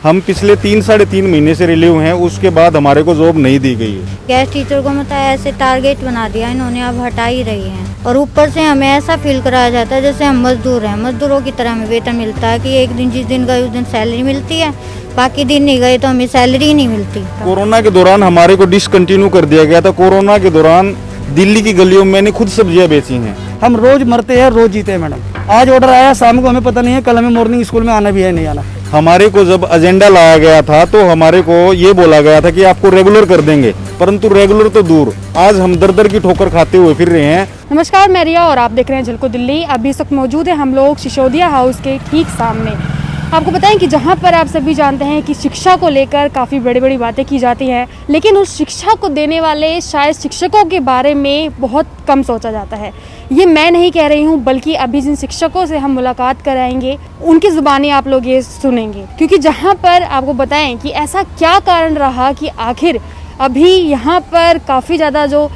हम पिछले 3-3.5 महीने से रिलीव हैं, उसके बाद हमारे को जॉब नहीं दी गई है। गेस्ट टीचर को मतलब ऐसे टारगेट बना दिया इन्होंने, अब हटा ही रही हैं। और ऊपर से हमें ऐसा फील कराया जाता है जैसे हम मजदूर हैं, मजदूरों की तरह हमें वेतन मिलता है कि एक दिन जिस दिन गए उस दिन सैलरी मिलती है, बाकी दिन नहीं गए तो हमें सैलरी ही नहीं मिलती। कोरोना के दौरान हमारे को डिसकंटिन्यू कर दिया गया था। कोरोना के दौरान दिल्ली की गलियों में मैंने खुद सब्जियां बेची हैं। हम रोज मरते हैं, रोज जीते हैं मैडम। आज ऑर्डर आया, शाम को हमें पता नहीं है, कल हमें मॉर्निंग स्कूल में आना भी है नहीं आना। हमारे को जब एजेंडा लाया गया था तो हमारे को ये बोला गया था कि आपको रेगुलर कर देंगे, परंतु रेगुलर तो दूर, आज हम दर की ठोकर खाते हुए फिर रहे हैं। नमस्कार, मैं रिया और आप देख रहे हैं झलको दिल्ली। अभी इस वक्त मौजूद है हम लोग सिसोदिया हाउस के ठीक सामने। आपको बताएं कि जहां पर आप सभी जानते हैं कि शिक्षा को लेकर काफ़ी बड़ी बड़ी बातें की जाती हैं, लेकिन उस शिक्षा को देने वाले शायद शिक्षकों के बारे में बहुत कम सोचा जाता है। ये मैं नहीं कह रही हूँ, बल्कि अभी जिन शिक्षकों से हम मुलाकात कराएंगे उनकी ज़ुबानी आप लोग ये सुनेंगे, क्योंकि जहाँ पर आपको बताएं कि ऐसा क्या कारण रहा कि आखिर अभी यहाँ पर काफ़ी ज़्यादा जो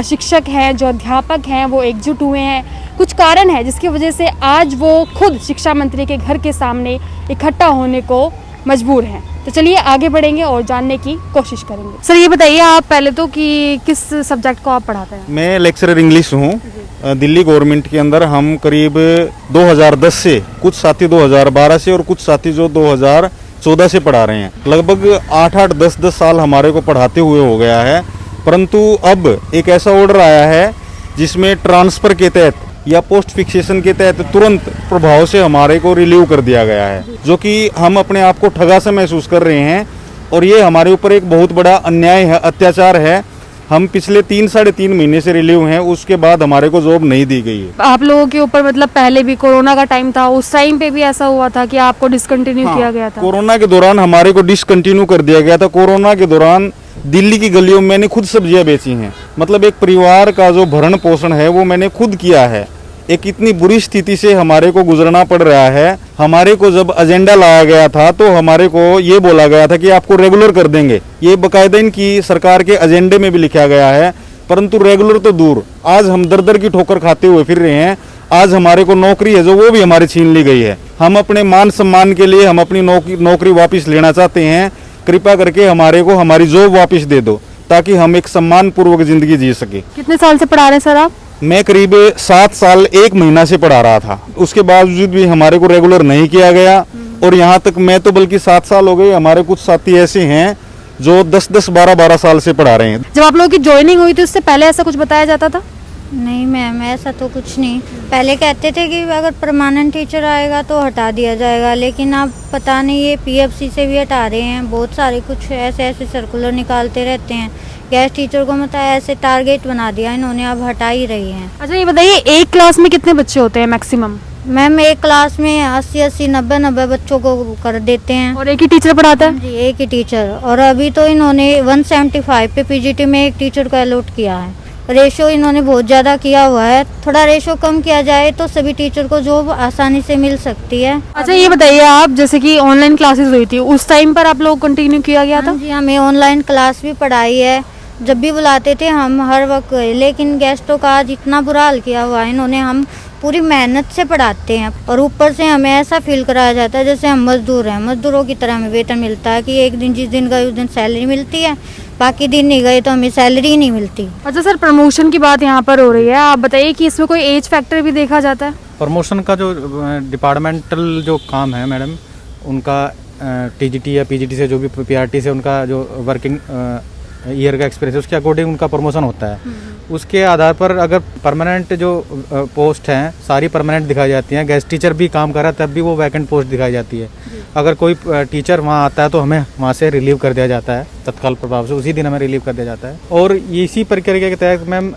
शिक्षक हैं, जो अध्यापक हैं, वो एकजुट हुए हैं। कुछ कारण है जिसकी वजह से आज वो खुद शिक्षा मंत्री के घर के सामने इकट्ठा होने को मजबूर हैं। तो चलिए आगे बढ़ेंगे और जानने की कोशिश करेंगे। सर ये बताइए आप पहले तो कि किस सब्जेक्ट को आप पढ़ाते हैं? मैं लेक्चरर इंग्लिश हूँ। दिल्ली गवर्नमेंट के अंदर हम करीब 2010 से, कुछ साथी 2012 से और कुछ साथी जो 2014 से पढ़ा रहे हैं। लगभग 8-8, 10-10 साल हमारे को पढ़ाते हुए हो गया है, परंतु अब एक ऐसा ऑर्डर आया है जिसमें ट्रांसफ़र के तहत या पोस्ट फिक्सेशन के तहत तुरंत प्रभाव से हमारे को रिलीव कर दिया गया है, जो कि हम अपने आप को ठगा सा महसूस कर रहे हैं। और ये हमारे ऊपर एक बहुत बड़ा अन्याय है, अत्याचार है। हम पिछले 3-3.5 महीने से रिलीव हैं, उसके बाद हमारे को जॉब नहीं दी गई है। आप लोगों के ऊपर मतलब पहले भी कोरोना का टाइम था, उस टाइम पे भी ऐसा हुआ था कि आपको डिसकंटिन्यू किया गया था? कोरोना के दौरान हमारे को डिसकंटिन्यू कर दिया गया था। कोरोना के दौरान दिल्ली की गलियों में मैंने खुद सब्जियां बेची हैं। मतलब एक परिवार का जो भरण पोषण है वो मैंने खुद किया है। एक इतनी बुरी स्थिति से हमारे को गुजरना पड़ रहा है। हमारे को जब एजेंडा लाया गया था तो हमारे को ये बोला गया था कि आपको रेगुलर कर देंगे। ये बाकायदा इनकी सरकार के एजेंडे में भी लिखा गया है, परंतु रेगुलर तो दूर, आज हम दर की ठोकर खाते हुए फिर रहे हैं। आज हमारे को नौकरी है जो वो भी हमारी छीन ली गई है। हम अपने मान सम्मान के लिए हम अपनी नौकरी वापस लेना चाहते हैं। कृपया करके हमारे को हमारी जॉब वापस दे दो ताकि हम एक सम्मान पूर्वक जिंदगी जी सके। कितने साल से पढ़ा रहे हैं सर आप? मैं करीब 7 साल 1 महीना से पढ़ा रहा था, उसके बावजूद भी हमारे को रेगुलर नहीं किया गया। और यहाँ तक मैं तो बल्कि 7 साल हो गए, हमारे कुछ साथी ऐसे हैं जो 10-10, 12-12 साल से पढ़ा रहे हैं। जब आप लोगों की ज्वाइनिंग हुई थी उससे पहले ऐसा कुछ बताया जाता था? नहीं मैम, ऐसा तो कुछ नहीं। पहले कहते थे कि अगर परमानेंट टीचर आएगा तो हटा दिया जाएगा, लेकिन अब पता नहीं ये पीएफसी से भी हटा रहे हैं। बहुत सारे कुछ ऐसे सर्कुलर निकालते रहते हैं। गेस्ट टीचर को मतलब ऐसे टारगेट बना दिया इन्होंने, अब हटा ही रही हैं। अच्छा ये बताइए, एक क्लास में कितने बच्चे होते हैं मैक्सिमम? मैम एक क्लास में 80-80, 90-90 बच्चों को कर देते हैं। और एक ही टीचर पढ़ाता है? जी एक ही टीचर। और अभी तो इन्होंने 175 पे पीजीटी में एक टीचर को अलॉट किया है। रेशो इन्होंने बहुत ज़्यादा किया हुआ है। थोड़ा रेशो कम किया जाए तो सभी टीचर को जॉब आसानी से मिल सकती है। अच्छा ये बताइए आप, जैसे कि ऑनलाइन क्लासेस हुई थी उस टाइम पर आप लोग कंटिन्यू किया गया था? जी हमें ऑनलाइन क्लास भी पढ़ाई है, जब भी बुलाते थे हम हर वक्त। लेकिन गेस्टों का आज इतना बुरा हाल किया हुआ है इन्होंने। हम पूरी मेहनत से पढ़ाते हैं और ऊपर से हमें ऐसा फील कराया जाता है जैसे हम मजदूर हैं, मजदूरों की तरह हमें वेतन मिलता है कि एक दिन जिस दिन गए उस दिन सैलरी मिलती है, बाकी दिन नहीं गए तो हमें सैलरी ही नहीं मिलती। अच्छा सर, प्रमोशन की बात यहाँ पर हो रही है, आप बताइए कि इसमें कोई एज फैक्टर भी देखा जाता है? प्रमोशन का जो डिपार्टमेंटल जो काम है मैडम, उनका टीजीटी या पीजीटी से, जो भी पीआरटी से उनका जो वर्किंग ईयर का एक्सपीरियंस है उसके अकॉर्डिंग उनका प्रमोशन होता है। उसके आधार पर अगर परमानेंट जो पोस्ट हैं सारी परमानेंट दिखाई जाती हैं। गेस्ट टीचर भी काम कर रहा है तब भी वो वैकेंट पोस्ट दिखाई जाती है। अगर कोई टीचर वहाँ आता है तो हमें वहाँ से रिलीव कर दिया जाता है तत्काल प्रभाव से, उसी दिन हमें रिलीव कर दिया जाता है। और इसी प्रक्रिया के तहत मैम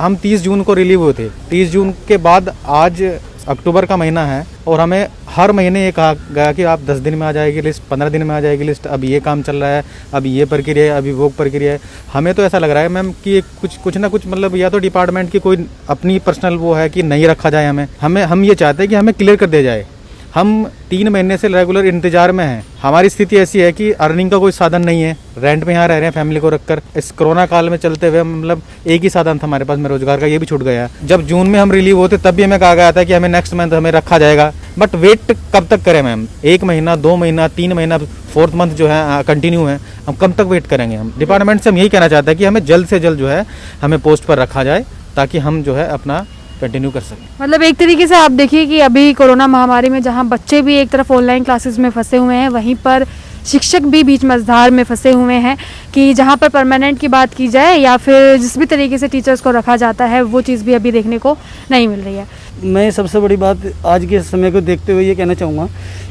हम 30 जून को रिलीव हुए थे। 30 जून के बाद आज अक्टूबर का महीना है और हमें हर महीने ये कहा गया कि आप 10 दिन में आ जाएगी लिस्ट, 15 दिन में आ जाएगी लिस्ट, अभी ये काम चल रहा है, अभी ये प्रक्रिया है, अभी वो प्रक्रिया है। हमें तो ऐसा लग रहा है मैम कि कुछ ना कुछ मतलब या तो डिपार्टमेंट की कोई अपनी पर्सनल वो है कि नहीं रखा जाए हमें। हम ये चाहते हैं कि हमें क्लियर कर दिया जाए। हम 3 महीने से रेगुलर इंतजार में हैं। हमारी स्थिति ऐसी है कि अर्निंग का कोई साधन नहीं है, रेंट पे यहाँ रह रहे हैं फैमिली को रखकर। इस कोरोना काल में चलते हुए मतलब एक ही साधन था हमारे पास में रोजगार का, ये भी छूट गया। जब जून में हम रिलीव होते तब भी हमें कहा गया था कि हमें नेक्स्ट मंथ हमें रखा जाएगा, बट वेट कब तक करें मैम? 1 महीना, 2 महीना, 3 महीना, 4th मंथ जो है कंटिन्यू है, हम कब तक वेट करेंगे? हम डिपार्टमेंट से हम यही कहना चाहते हैं कि हमें जल्द से जल्द जो है हमें पोस्ट पर रखा जाए ताकि हम जो है अपना कंटिन्यू कर सकें। मतलब एक तरीके से आप देखिए कि अभी कोरोना महामारी में जहां बच्चे भी एक तरफ ऑनलाइन क्लासेस में फंसे हुए हैं, वहीं पर शिक्षक भी बीच मझधार में फंसे हुए हैं कि जहां पर परमानेंट की बात की जाए या फिर जिस भी तरीके से टीचर्स को रखा जाता है वो चीज़ भी अभी देखने को नहीं मिल रही है। मैं सबसे बड़ी बात आज के समय को देखते हुए ये कहना चाहूँगा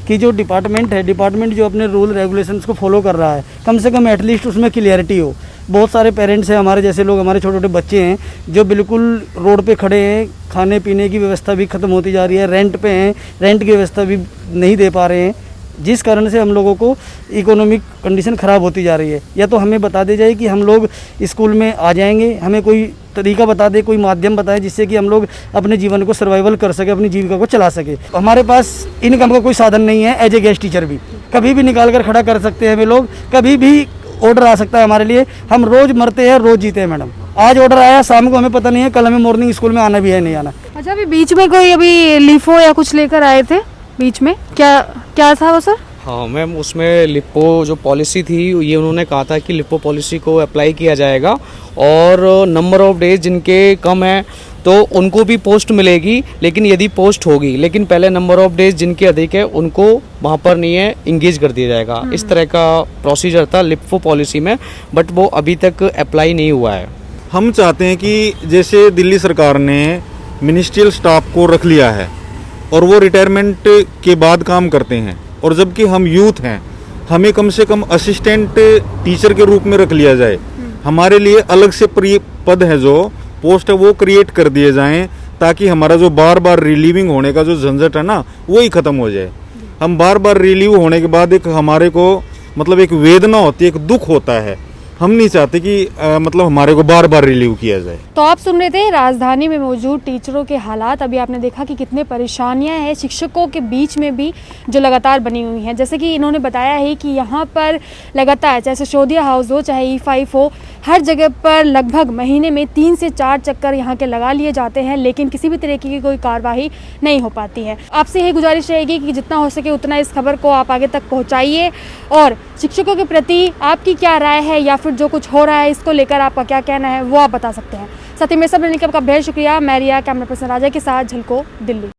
कि जो डिपार्टमेंट जो अपने रूल रेगुलेशंस को फॉलो कर रहा है, कम से कम एटलीस्ट उसमें क्लियरिटी हो। बहुत सारे पेरेंट्स हैं हमारे जैसे लोग, हमारे छोटे छोटे बच्चे हैं जो बिल्कुल रोड पे खड़े हैं, खाने पीने की व्यवस्था भी ख़त्म होती जा रही है, रेंट पे हैं, रेंट की व्यवस्था भी नहीं दे पा रहे हैं, जिस कारण से हम लोगों को इकोनॉमिक कंडीशन ख़राब होती जा रही है। या तो हमें बता दी जाए कि हम लोग स्कूल में आ जाएंगे, हमें कोई तरीका बता दे, कोई माध्यम बताए जिससे कि हम लोग अपने जीवन को सर्वाइवल कर सके, अपनी जीविका को चला सके। हमारे पास इनकम का कोई साधन नहीं है। एज ए गेस्ट टीचर भी कभी भी निकाल कर खड़ा कर सकते हैं हमें लोग, कभी भी ऑर्डर आ सकता है हमारे लिए। हम रोज़ मरते हैं, रोज़ जीते हैं मैडम। आज ऑर्डर आया, शाम को हमें पता नहीं है, कल हमें मॉर्निंग स्कूल में आना भी है नहीं आना। अच्छा, अभी बीच में कोई अभी लीफो या कुछ लेकर आए थे बीच में, क्या था वो सर? हाँ मैम, उसमें लिप्पो जो पॉलिसी थी ये उन्होंने कहा था कि लिप्पो पॉलिसी को अप्लाई किया जाएगा और नंबर ऑफ डेज जिनके कम है तो उनको भी पोस्ट मिलेगी, लेकिन यदि पोस्ट होगी लेकिन पहले नंबर ऑफ डेज जिनके अधिक है उनको वहाँ पर नहीं है इंगेज कर दिया जाएगा। इस तरह का प्रोसीजर था लिप्पो पॉलिसी में, बट वो अभी तक अप्लाई नहीं हुआ है। हम चाहते हैं कि जैसे दिल्ली सरकार ने मिनिस्ट्रियल स्टाफ को रख लिया है और वो रिटायरमेंट के बाद काम करते हैं, और जबकि हम यूथ हैं, हमें कम से कम असिस्टेंट टीचर के रूप में रख लिया जाए। हमारे लिए अलग से पद है, जो पोस्ट है वो क्रिएट कर दिए जाएं ताकि हमारा जो बार बार रिलीविंग होने का जो झंझट है ना वो ही ख़त्म हो जाए। हम बार बार रिलीव होने के बाद एक हमारे को मतलब एक वेदना होती है, एक दुख होता है। हम नहीं चाहते कि मतलब हमारे को बार बार रिलीव किया जाए। तो आप सुन रहे थे राजधानी में मौजूद टीचरों के हालात। अभी आपने देखा कि कितने परेशानियां हैं शिक्षकों के बीच में भी जो लगातार बनी हुई हैं। जैसे कि इन्होंने बताया है कि यहाँ पर लगातार चाहे सिसोदिया हाउस हो चाहे E5 हो, हर जगह पर लगभग महीने में 3 से 4 चक्कर यहाँ के लगा लिए जाते हैं, लेकिन किसी भी तरीके की कोई कार्रवाई नहीं हो पाती है। आपसे यही गुजारिश रहेगी कि जितना हो सके उतना इस खबर को आप आगे तक पहुँचाइए और शिक्षकों के प्रति आपकी क्या राय है या फिर जो कुछ हो रहा है इसको लेकर आपका क्या कहना है वो आप बता सकते हैं। साथ ही में सब रहने का आपका बेहद शुक्रिया। मैं रिया, कैमरा पर्सन राजा के साथ, झलको दिल्ली।